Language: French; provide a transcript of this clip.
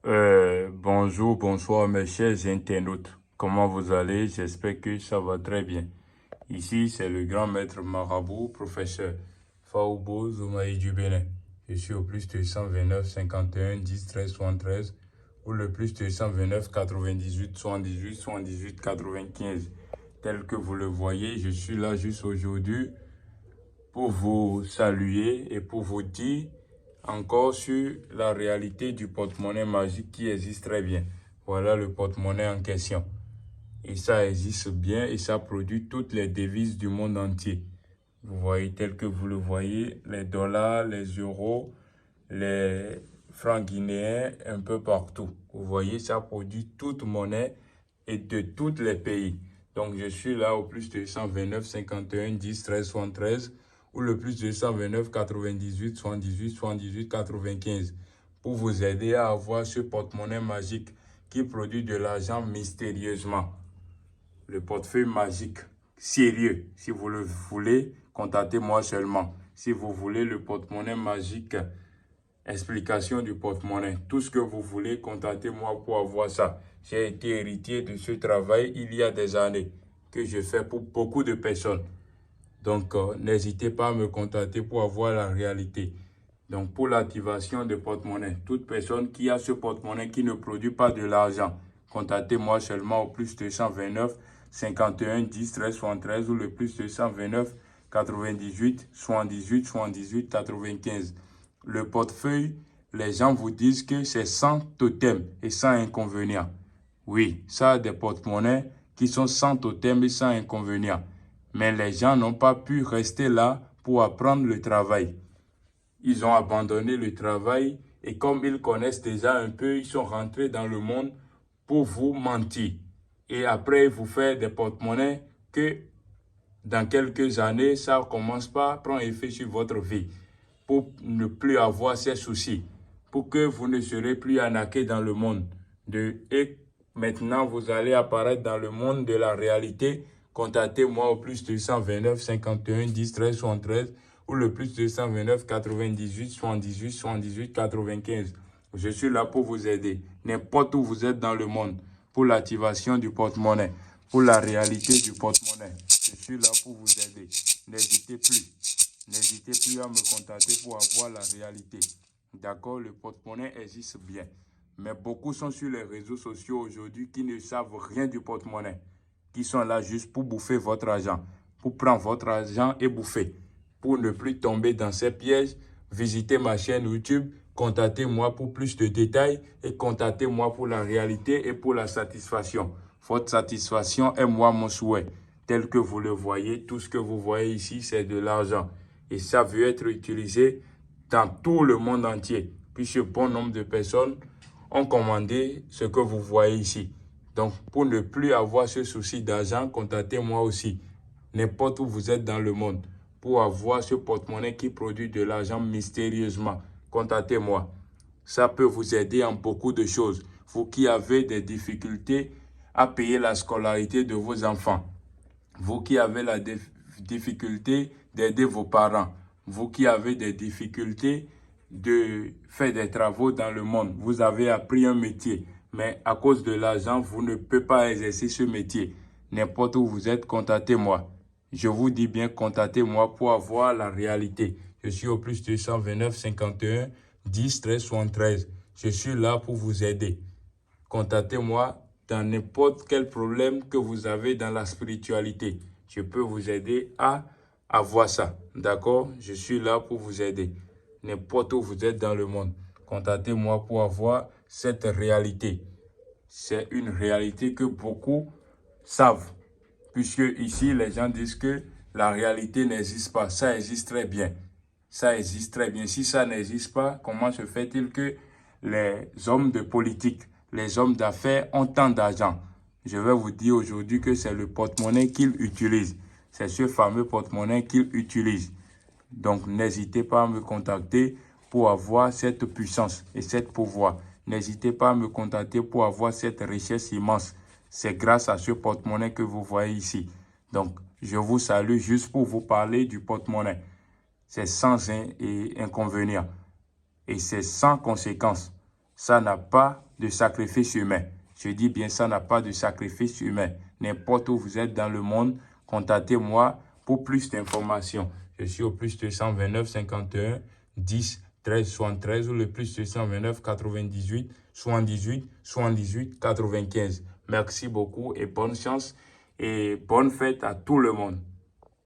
Bonjour, bonsoir mes chers internautes. Comment vous allez? J'espère que ça va très bien. Ici, c'est le grand maître marabout, professeur Faoubo Zoumaï du Bénin. Je suis au plus de 129 51 10 13 73 ou le plus de 129 98 78 78 95. Tel que vous le voyez, je suis là juste aujourd'hui pour vous saluer et pour vous dire encore sur la réalité du porte-monnaie magique qui existe très bien. Voilà le porte-monnaie en question. Et ça existe bien et ça produit toutes les devises du monde entier. Vous voyez tel que vous le voyez, les dollars, les euros, les francs guinéens, un peu partout. Vous voyez, ça produit toute monnaie et de tous les pays. Donc, je suis là au plus de 129 51 10 13 73 ou le plus de 129 98 78 78 95 pour vous aider à avoir ce porte-monnaie magique qui produit de l'argent mystérieusement. Le portefeuille magique sérieux. Si vous le voulez, contactez-moi seulement. Si vous voulez le porte-monnaie magique, explication du porte-monnaie, tout ce que vous voulez, contactez-moi pour avoir ça. J'ai été héritier de ce travail il y a des années que je fais pour beaucoup de personnes. Donc, n'hésitez pas à me contacter pour avoir la réalité. Donc, pour l'activation de porte-monnaie, toute personne qui a ce porte-monnaie qui ne produit pas de l'argent, contactez-moi seulement au plus de 129 51 10 13 73 ou le plus de 129 98 78 78 95. Le portefeuille, les gens vous disent que c'est sans totem et sans inconvénient. Oui, ça a des porte-monnaies qui sont sans totem et sans inconvénient. Mais les gens n'ont pas pu rester là pour apprendre le travail. Ils ont abandonné le travail et comme ils connaissent déjà un peu, ils sont rentrés dans le monde pour vous mentir. Et après, vous faire des porte-monnaies que dans quelques années, ça commence pas à prendre effet sur votre vie. Pour ne plus avoir ces soucis. Pour que vous ne serez plus arnaqué dans le monde. Et maintenant, vous allez apparaître dans le monde de la réalité. Contactez-moi au plus de 129 51 10 13 73 ou le plus de 129 98 78 78 95. Je suis là pour vous aider. N'importe où vous êtes dans le monde. Pour l'activation du porte-monnaie. Pour la réalité du porte-monnaie. Je suis là pour vous aider. N'hésitez plus. N'hésitez plus à me contacter pour avoir la réalité. D'accord, le porte-monnaie existe bien. Mais beaucoup sont sur les réseaux sociaux aujourd'hui qui ne savent rien du porte-monnaie. Qui sont là juste pour bouffer votre argent. Pour prendre votre argent et bouffer. Pour ne plus tomber dans ces pièges, visitez ma chaîne YouTube. Contactez-moi pour plus de détails et contactez-moi pour la réalité et pour la satisfaction. Votre satisfaction est moi mon souhait. Tel que vous le voyez, tout ce que vous voyez ici, c'est de l'argent. Et ça veut être utilisé dans tout le monde entier. Puisque bon nombre de personnes ont commandé ce que vous voyez ici. Donc, pour ne plus avoir ce souci d'argent, contactez-moi aussi. N'importe où vous êtes dans le monde. Pour avoir ce porte-monnaie qui produit de l'argent mystérieusement, contactez-moi. Ça peut vous aider en beaucoup de choses. Vous qui avez des difficultés à payer la scolarité de vos enfants. Vous qui avez la difficulté d'aider vos parents. Vous qui avez des difficultés de faire des travaux dans le monde. Vous avez appris un métier. Mais à cause de l'argent, vous ne pouvez pas exercer ce métier. N'importe où vous êtes, contactez-moi. Je vous dis bien, contactez-moi pour avoir la réalité. Je suis au plus de 129 51 10 13 73. Je suis là pour vous aider. Contactez-moi dans n'importe quel problème que vous avez dans la spiritualité. Je peux vous aider à avoir ça. D'accord? Je suis là pour vous aider. N'importe où vous êtes dans le monde. Contactez-moi pour avoir cette réalité. C'est une réalité que beaucoup savent. Puisque ici, les gens disent que la réalité n'existe pas. Ça existe très bien. Ça existe très bien. Si ça n'existe pas, comment se fait-il que les hommes de politique, les hommes d'affaires ont tant d'argent? Je vais vous dire aujourd'hui que c'est le porte-monnaie qu'ils utilisent. C'est ce fameux porte-monnaie qu'ils utilisent. Donc, n'hésitez pas à me contacter pour avoir cette puissance et cette pouvoir. N'hésitez pas à me contacter pour avoir cette richesse immense. C'est grâce à ce porte-monnaie que vous voyez ici. Donc, je vous salue juste pour vous parler du porte-monnaie. C'est sans inconvénient et c'est sans conséquence. Ça n'a pas de sacrifice humain. Je dis bien, ça n'a pas de sacrifice humain. N'importe où vous êtes dans le monde, contactez-moi pour plus d'informations. Je suis au plus 229 51 10 13 73 ou le plus 229 98 78 78 95. Merci beaucoup et bonne chance et bonne fête à tout le monde.